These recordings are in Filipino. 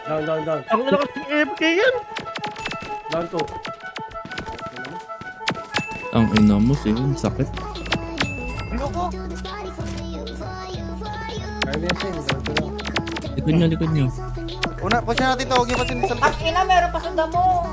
Down. Ang ina kasi AFK yan. Down 2. Ang ina mo, sakit. Ayoko. Kaya niya siya, down 2 lang. Likod nyo. Una, push na natin to. Huwag yung pasin sa Ang ina, meron pa sa damo.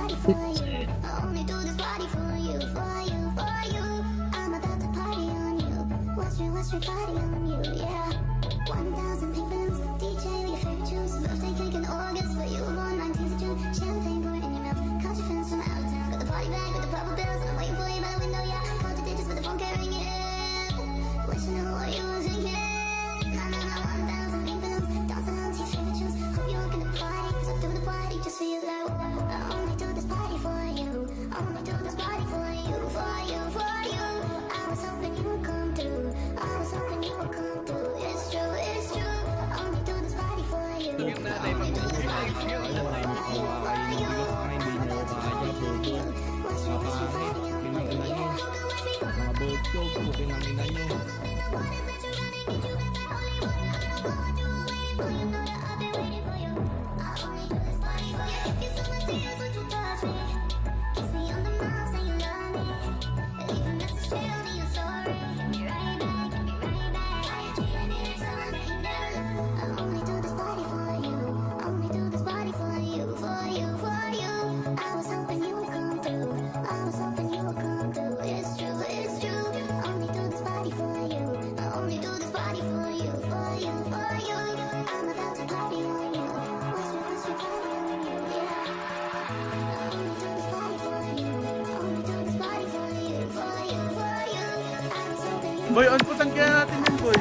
Boy, on putang kaya natin yun, boy.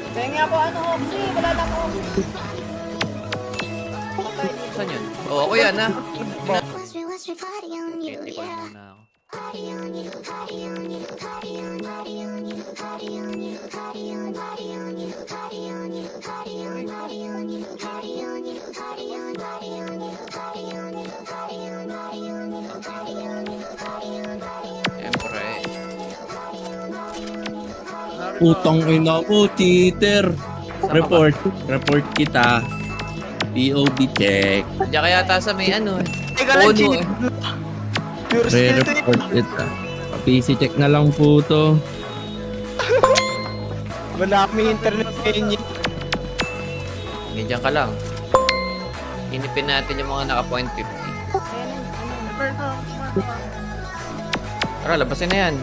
Kaya nga po, ano, Oxy, wala na ko. Saan yun? Oo, ako yan, ha? Siyempre. Putang ina mo, cheater. Report kita. POV check. Diyan kaya ata sa may ano eh. Teka lang, Ono Chin. eh. Pure skill to Re-report kita. PC check na lang po to. Wala kami internet ngayon yun. Diyan ka lang. Inipin natin yung mga naka point 50. Tara, labasin na yan.